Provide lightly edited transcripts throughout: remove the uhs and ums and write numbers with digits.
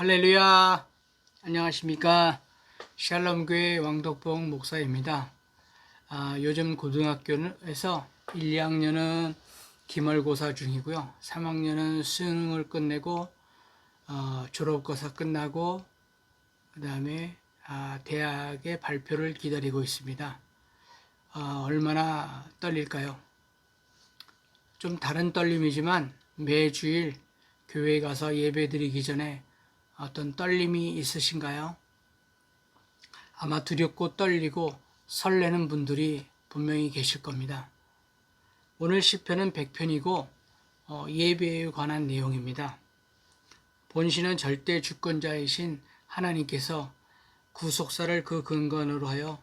할렐루야. 안녕하십니까. 샬롬교회 왕덕봉 목사입니다. 요즘 고등학교에서 1, 2학년은 기말고사 중이고요. 3학년은 수능을 끝내고 졸업고사 끝나고 그 다음에 대학의 발표를 기다리고 있습니다. 얼마나 떨릴까요? 좀 다른 떨림이지만 매주일 교회에 가서 예배 드리기 전에 어떤 떨림이 있으신가요? 아마 두렵고 떨리고 설레는 분들이 분명히 계실 겁니다. 오늘 시편은 100편이고 예배에 관한 내용입니다. 본시는 절대 주권자이신 하나님께서 구속사를 그 근간으로 하여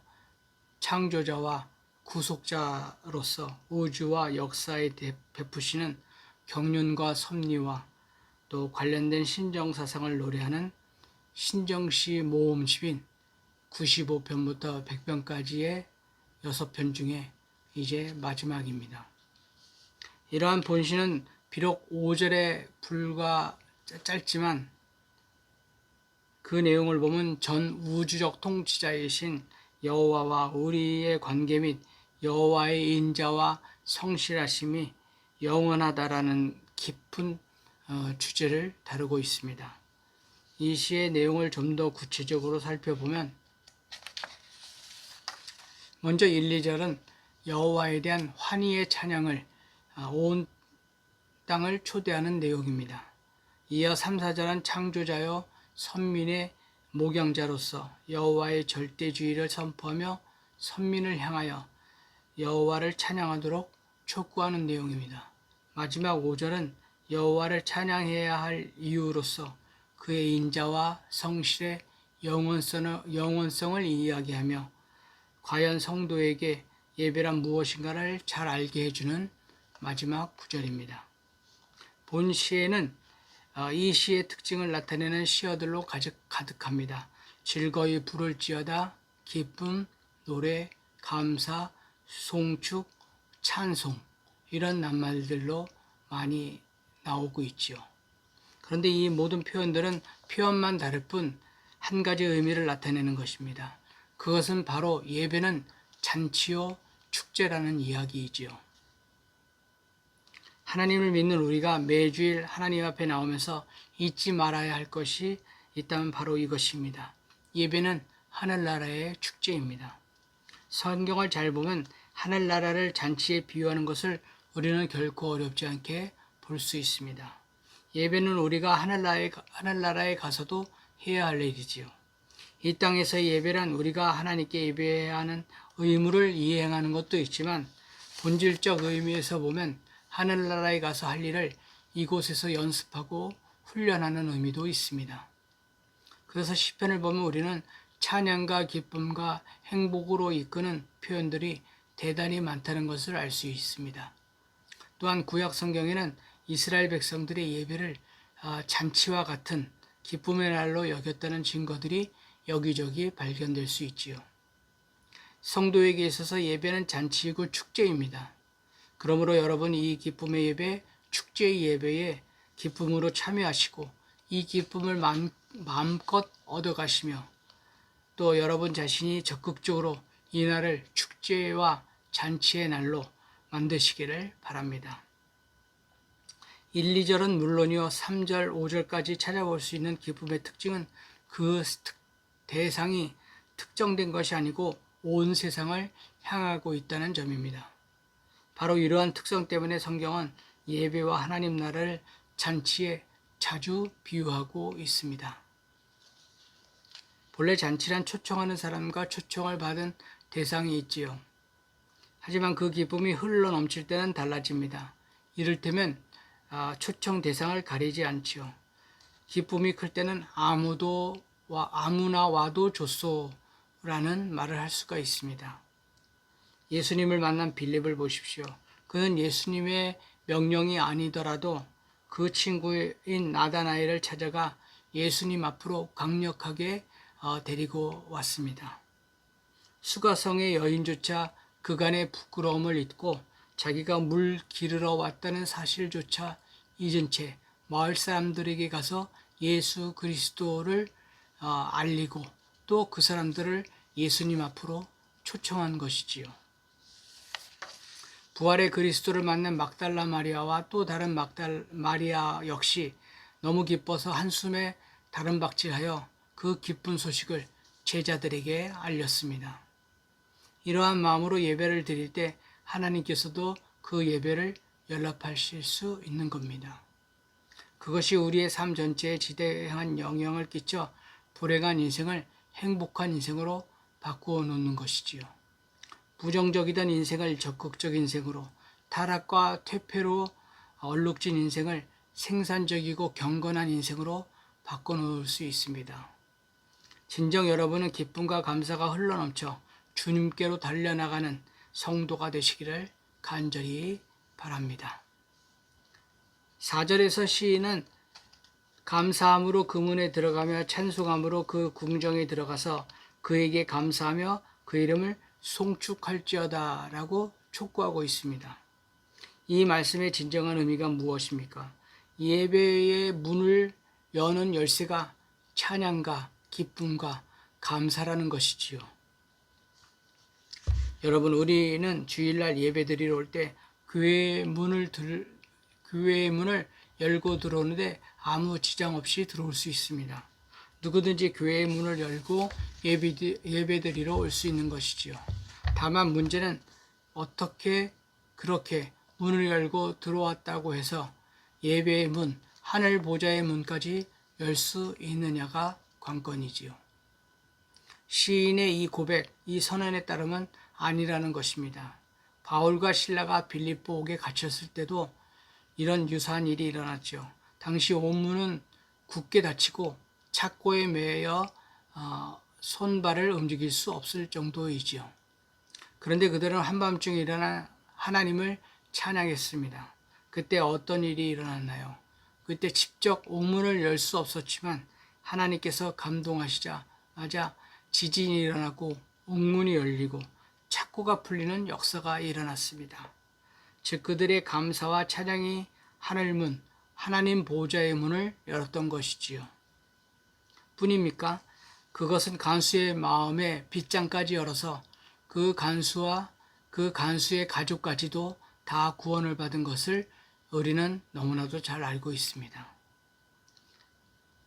창조자와 구속자로서 우주와 역사에 베푸시는 경륜과 섭리와 또 관련된 신정사상을 노래하는 신정시 모음집인 95편부터 100편까지의 6편 중에 이제 마지막입니다. 이러한 본시는 비록 5절에 불과 짧지만 그 내용을 보면 전 우주적 통치자이신 여호와와 우리의 관계 및 여호와의 인자와 성실하심이 영원하다라는 깊은 주제를 다루고 있습니다. 이 시의 내용을 좀 더 구체적으로 살펴보면 먼저 1, 2절은 여호와에 대한 환희의 찬양을 온 땅을 초대하는 내용입니다. 이어 3, 4절은 창조자여 선민의 목양자로서 여호와의 절대주의를 선포하며 선민을 향하여 여호와를 찬양하도록 촉구하는 내용입니다. 마지막 5절은 여호와를 찬양해야 할 이유로서 그의 인자와 성실의 영원성을 이야기하며 과연 성도에게 예배란 무엇인가를 잘 알게 해주는 마지막 구절입니다. 본 시에는 이 시의 특징을 나타내는 시어들로 가득합니다. 즐거이 부를지어다, 기쁨, 노래, 감사, 송축, 찬송 이런 낱말들로 많이 나오고 있지요. 그런데 이 모든 표현들은 표현만 다를 뿐 한 가지 의미를 나타내는 것입니다. 그것은 바로 예배는 잔치요 축제라는 이야기이지요. 하나님을 믿는 우리가 매주일 하나님 앞에 나오면서 잊지 말아야 할 것이 있다면 바로 이것입니다. 예배는 하늘나라의 축제입니다. 성경을 잘 보면 하늘나라를 잔치에 비유하는 것을 우리는 결코 어렵지 않게 볼 수 있습니다. 예배는 우리가 하늘나라에 가서도 해야 할 일이지요. 이 땅에서의 예배란 우리가 하나님께 예배해야 하는 의무를 이행하는 것도 있지만 본질적 의미에서 보면 하늘나라에 가서 할 일을 이곳에서 연습하고 훈련하는 의미도 있습니다. 그래서 시편을 보면 우리는 찬양과 기쁨과 행복으로 이끄는 표현들이 대단히 많다는 것을 알 수 있습니다. 또한 구약 성경에는 이스라엘 백성들의 예배를 잔치와 같은 기쁨의 날로 여겼다는 증거들이 여기저기 발견될 수 있지요. 성도에게 있어서 예배는 잔치이고 축제입니다. 그러므로 여러분 이 기쁨의 예배, 축제의 예배에 기쁨으로 참여하시고 이 기쁨을 마음껏 얻어가시며 또 여러분 자신이 적극적으로 이 날을 축제와 잔치의 날로 만드시기를 바랍니다. 1, 2절은 물론이요 3절, 5절까지 찾아볼 수 있는 기쁨의 특징은 그 대상이 특정된 것이 아니고 온 세상을 향하고 있다는 점입니다. 바로 이러한 특성 때문에 성경은 예배와 하나님 나라를 잔치에 자주 비유하고 있습니다. 본래 잔치란 초청하는 사람과 초청을 받은 대상이 있지요. 하지만 그 기쁨이 흘러 넘칠 때는 달라집니다. 이를테면 초청 대상을 가리지 않지요. 기쁨이 클 때는 아무나 와도 좋소라는 말을 할 수가 있습니다. 예수님을 만난 빌립을 보십시오. 그는 예수님의 명령이 아니더라도 그 친구인 나다나엘을 찾아가 예수님 앞으로 강력하게 데리고 왔습니다. 수가성의 여인조차 그간의 부끄러움을 잊고 자기가 물 기르러 왔다는 사실조차 잊은 채 마을 사람들에게 가서 예수 그리스도를 알리고 또 그 사람들을 예수님 앞으로 초청한 것이지요. 부활의 그리스도를 만난 막달라 마리아와 또 다른 마리아 역시 너무 기뻐서 한숨에 다름박질하여 그 기쁜 소식을 제자들에게 알렸습니다. 이러한 마음으로 예배를 드릴 때 하나님께서도 그 예배를 연락하실 수 있는 겁니다. 그것이 우리의 삶 전체에 지대한 영향을 끼쳐 불행한 인생을 행복한 인생으로 바꾸어 놓는 것이지요. 부정적이던 인생을 적극적 인생으로, 타락과 퇴폐로 얼룩진 인생을 생산적이고 경건한 인생으로 바꿔놓을 수 있습니다. 진정 여러분은 기쁨과 감사가 흘러넘쳐 주님께로 달려나가는 성도가 되시기를 간절히 바랍니다. 4절에서 시인은 감사함으로 그 문에 들어가며 찬송함으로 그 궁정에 들어가서 그에게 감사하며 그 이름을 송축할지어다 라고 촉구하고 있습니다. 이 말씀의 진정한 의미가 무엇입니까? 예배의 문을 여는 열쇠가 찬양과 기쁨과 감사라는 것이지요. 여러분, 우리는 주일날 예배드리러 올 때 교회의 문을 열고 들어오는데 아무 지장 없이 들어올 수 있습니다. 누구든지 교회의 문을 열고 예배드리러 올 수 있는 것이지요. 다만 문제는 어떻게 그렇게 문을 열고 들어왔다고 해서 예배의 문, 하늘 보좌의 문까지 열 수 있느냐가 관건이지요. 시인의 이 고백, 이 선언에 따르면 아니라는 것입니다. 바울과 실라가 빌립보옥에 갇혔을 때도 이런 유사한 일이 일어났죠. 당시 온문은 굳게 닫히고 착고에 매여 손발을 움직일 수 없을 정도이지요. 그런데 그들은 한밤중에 일어나 하나님을 찬양했습니다. 그때 어떤 일이 일어났나요? 그때 직접 옥문을 열 수 없었지만 하나님께서 감동하시자마자 지진이 일어나고 옥문이 열리고 착고가 풀리는 역사가 일어났습니다. 즉 그들의 감사와 찬양이 하늘문, 하나님 보좌의 문을 열었던 것이지요. 뿐입니까? 그것은 간수의 마음에 빗장까지 열어서 그 간수와 그 간수의 가족까지도 다 구원을 받은 것을 우리는 너무나도 잘 알고 있습니다.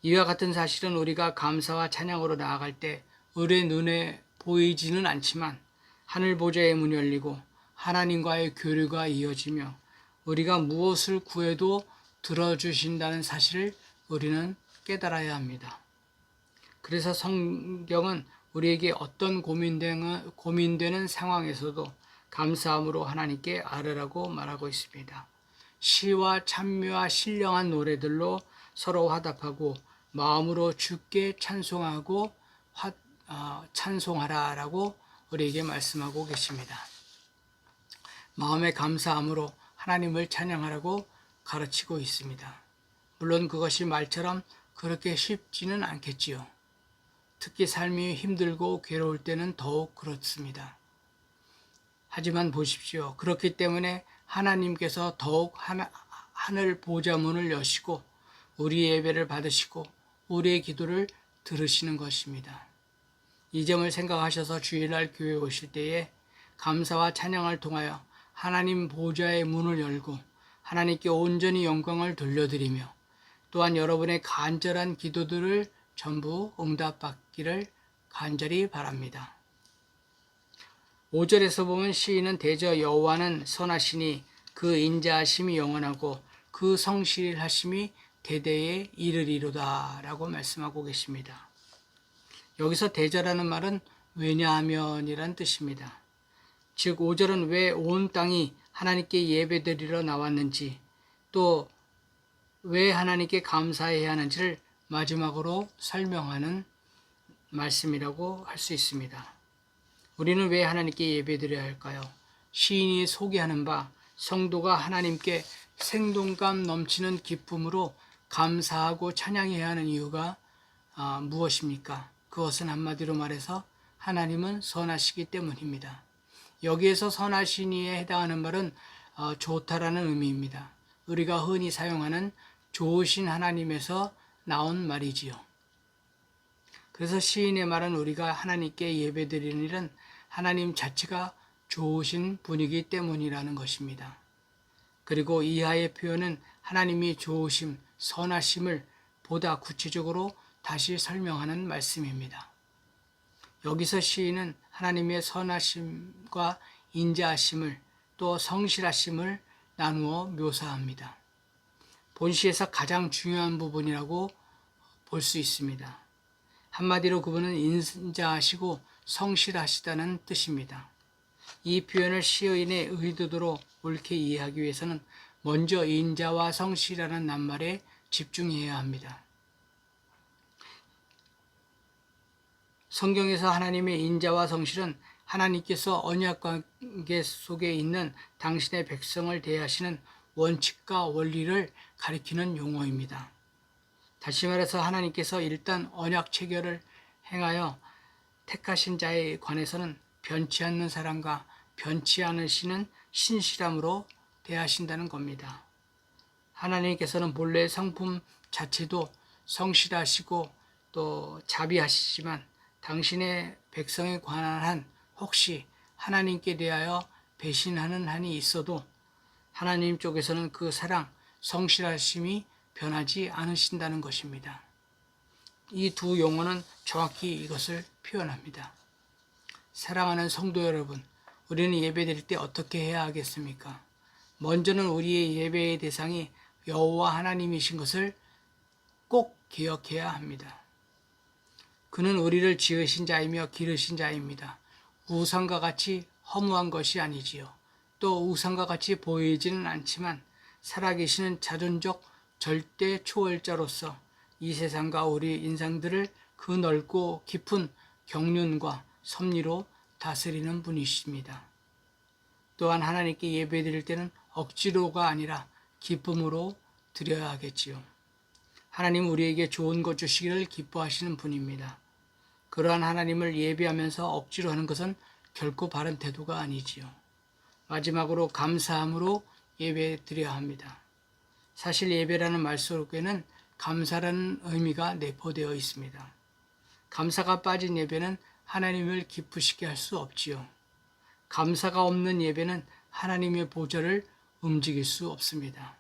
이와 같은 사실은 우리가 감사와 찬양으로 나아갈 때 우리의 눈에 보이지는 않지만 하늘 보좌의 문이 열리고 하나님과의 교류가 이어지며 우리가 무엇을 구해도 들어주신다는 사실을 우리는 깨달아야 합니다. 그래서 성경은 우리에게 어떤 고민되는 상황에서도 감사함으로 하나님께 아뢰라고 말하고 있습니다. 시와 찬미와 신령한 노래들로 서로 화답하고 마음으로 주께 찬송하고 찬송하라라고 우리에게 말씀하고 계십니다. 마음의 감사함으로 하나님을 찬양하라고 가르치고 있습니다. 물론 그것이 말처럼 그렇게 쉽지는 않겠지요. 특히 삶이 힘들고 괴로울 때는 더욱 그렇습니다. 하지만 보십시오. 그렇기 때문에 하나님께서 더욱 하늘 보좌문을 여시고 우리의 예배를 받으시고 우리의 기도를 들으시는 것입니다. 이 점을 생각하셔서 주일날 교회에 오실 때에 감사와 찬양을 통하여 하나님 보좌의 문을 열고 하나님께 온전히 영광을 돌려드리며 또한 여러분의 간절한 기도들을 전부 응답받기를 간절히 바랍니다. 5절에서 보면 시인은 대저 여호와는 선하시니 그 인자하심이 영원하고 그 성실하심이 대대에 이르리로다 라고 말씀하고 계십니다. 여기서 대저라는 말은 왜냐하면이란 뜻입니다. 즉 5절은 왜 온 땅이 하나님께 예배드리러 나왔는지 또 왜 하나님께 감사해야 하는지를 마지막으로 설명하는 말씀이라고 할 수 있습니다. 우리는 왜 하나님께 예배드려야 할까요? 시인이 소개하는 바 성도가 하나님께 생동감 넘치는 기쁨으로 감사하고 찬양해야 하는 이유가 무엇입니까? 그것은 한마디로 말해서 하나님은 선하시기 때문입니다. 여기에서 선하시니에 해당하는 말은 좋다라는 의미입니다. 우리가 흔히 사용하는 좋으신 하나님에서 나온 말이지요. 그래서 시인의 말은 우리가 하나님께 예배드리는 일은 하나님 자체가 좋으신 분이기 때문이라는 것입니다. 그리고 이하의 표현은 하나님이 좋으심, 선하심을 보다 구체적으로 다시 설명하는 말씀입니다. 여기서 시인은 하나님의 선하심과 인자하심을 또 성실하심을 나누어 묘사합니다. 본시에서 가장 중요한 부분이라고 볼 수 있습니다. 한마디로 그분은 인자하시고 성실하시다는 뜻입니다. 이 표현을 시인의 의도대로 옳게 이해하기 위해서는 먼저 인자와 성실이라는 낱말에 집중해야 합니다. 성경에서 하나님의 인자와 성실은 하나님께서 언약 관계 속에 있는 당신의 백성을 대하시는 원칙과 원리를 가리키는 용어입니다. 다시 말해서 하나님께서 일단 언약 체결을 행하여 택하신 자에 관해서는 변치 않는 사랑과 변치 않으시는 신실함으로 대하신다는 겁니다. 하나님께서는 본래 성품 자체도 성실하시고 또 자비하시지만 당신의 백성에 관한 한 혹시 하나님께 대하여 배신하는 한이 있어도 하나님 쪽에서는 그 사랑, 성실하심이 변하지 않으신다는 것입니다. 이 두 용어는 정확히 이것을 표현합니다. 사랑하는 성도 여러분, 우리는 예배드릴 때 어떻게 해야 하겠습니까? 먼저는 우리의 예배의 대상이 여호와 하나님이신 것을 꼭 기억해야 합니다. 그는 우리를 지으신 자이며 기르신 자입니다. 우상과 같이 허무한 것이 아니지요. 또 우상과 같이 보이지는 않지만 살아계시는 자존적 절대 초월자로서 이 세상과 우리 인상들을 그 넓고 깊은 경륜과 섭리로 다스리는 분이십니다. 또한 하나님께 예배드릴 때는 억지로가 아니라 기쁨으로 드려야 하겠지요. 하나님 우리에게 좋은 것 주시기를 기뻐하시는 분입니다. 그러한 하나님을 예배하면서 억지로 하는 것은 결코 바른 태도가 아니지요. 마지막으로 감사함으로 예배 드려야 합니다. 사실 예배라는 말 속에는 감사라는 의미가 내포되어 있습니다. 감사가 빠진 예배는 하나님을 기쁘시게 할 수 없지요. 감사가 없는 예배는 하나님의 보좌를 움직일 수 없습니다.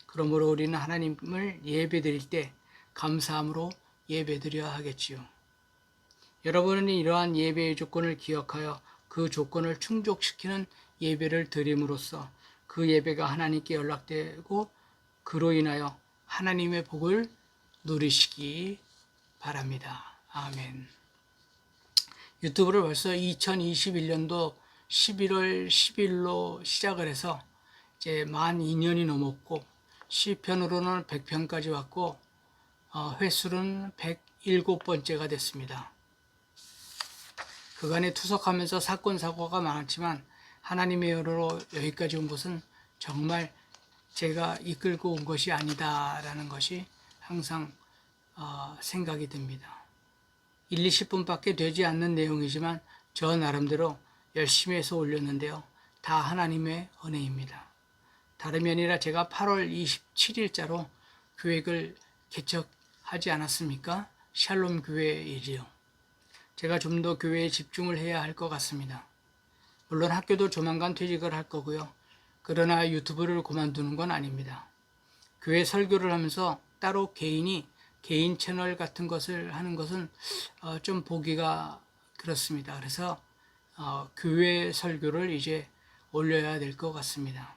그러므로 우리는 하나님을 예배드릴 때 감사함으로 예배드려야 하겠지요. 여러분은 이러한 예배의 조건을 기억하여 그 조건을 충족시키는 예배를 드림으로써 그 예배가 하나님께 연락되고 그로 인하여 하나님의 복을 누리시기 바랍니다. 아멘. 유튜브를 벌써 2021년도 11월 10일로 시작을 해서 이제 만 2년이 넘었고 시편으로는 100편까지 왔고 횟수는 107번째가 됐습니다. 그간에 투석하면서 사건 사고가 많았지만 하나님의 은혜로 여기까지 온 것은 정말 제가 이끌고 온 것이 아니다라는 것이 항상 생각이 듭니다. 1, 20분밖에 되지 않는 내용이지만 저 나름대로 열심히 해서 올렸는데요. 다 하나님의 은혜입니다. 다름이 아니라 제가 8월 27일자로 교회를 개척하지 않았습니까? 샬롬 교회이지요. 제가 좀 더 교회에 집중을 해야 할 것 같습니다. 물론 학교도 조만간 퇴직을 할 거고요. 그러나 유튜브를 그만두는 건 아닙니다. 교회 설교를 하면서 따로 개인 채널 같은 것을 하는 것은 좀 보기가 그렇습니다. 그래서 교회 설교를 이제 올려야 될 것 같습니다.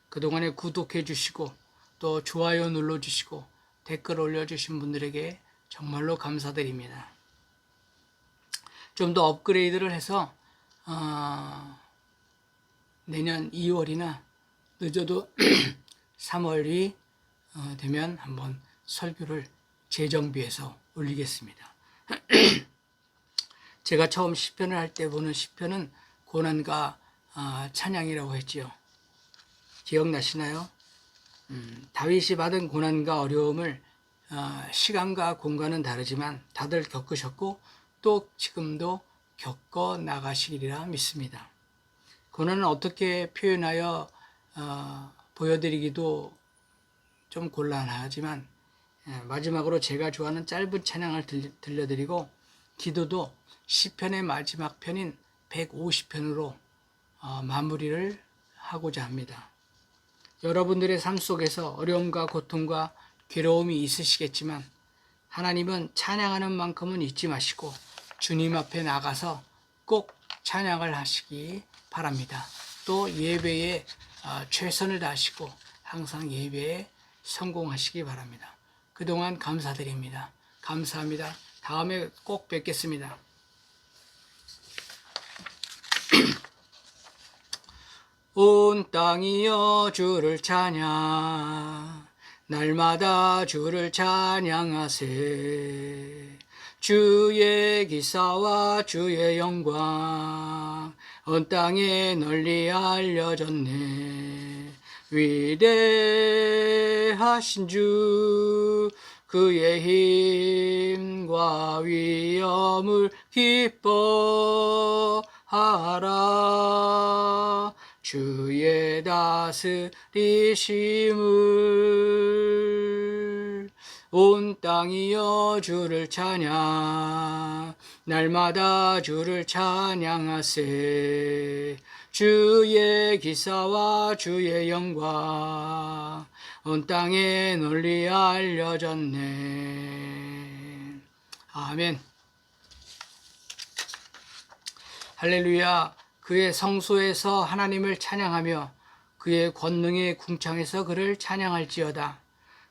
그동안에 구독해 주시고 또 좋아요 눌러 주시고 댓글 올려주신 분들에게 정말로 감사드립니다. 좀 더 업그레이드를 해서 내년 2월이나 늦어도 3월이 되면 한번 설교를 재정비해서 올리겠습니다. 제가 처음 시편을 할 때 보는 시편은 고난과 찬양이라고 했지요. 기억나시나요? 다윗이 받은 고난과 어려움을 시간과 공간은 다르지만 다들 겪으셨고 또 지금도 겪어 나가시리라 믿습니다. 고난은 어떻게 표현하여 보여드리기도 좀 곤란하지만 마지막으로 제가 좋아하는 짧은 찬양을 들려드리고 기도도 시편의 마지막 편인 150편으로 마무리를 하고자 합니다. 여러분들의 삶 속에서 어려움과 고통과 괴로움이 있으시겠지만 하나님은 찬양하는 만큼은 잊지 마시고 주님 앞에 나가서 꼭 찬양을 하시기 바랍니다. 또 예배에 최선을 다하시고 항상 예배에 성공하시기 바랍니다. 그동안 감사드립니다. 감사합니다. 다음에 꼭 뵙겠습니다. 온 땅이여 주를 찬양, 날마다 주를 찬양하세. 주의 기사와 주의 영광 온 땅에 널리 알려졌네. 위대하신 주 그의 힘과 위엄을 기뻐하라. 주의 다스리심을 온 땅이여 주를 찬양, 날마다 주를 찬양하세. 주의 기사와 주의 영광 온 땅에 널리 알려졌네. 아멘. 할렐루야. 그의 성소에서 하나님을 찬양하며 그의 권능의 궁창에서 그를 찬양할지어다.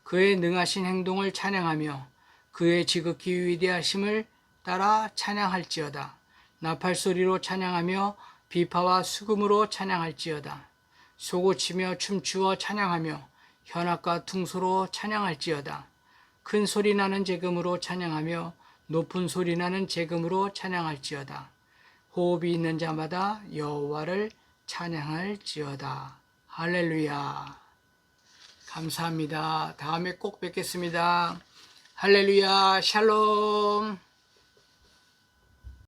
그의 능하신 행동을 찬양하며 그의 지극히 위대하심을 따라 찬양할지어다. 나팔소리로 찬양하며 비파와 수금으로 찬양할지어다. 소고치며 춤추어 찬양하며 현악과 퉁소로 찬양할지어다. 큰 소리 나는 제금으로 찬양하며 높은 소리 나는 제금으로 찬양할지어다. 호흡이 있는 자마다 여호와를 찬양할지어다. 할렐루야. 감사합니다. 다음에 꼭 뵙겠습니다. 할렐루야. 샬롬.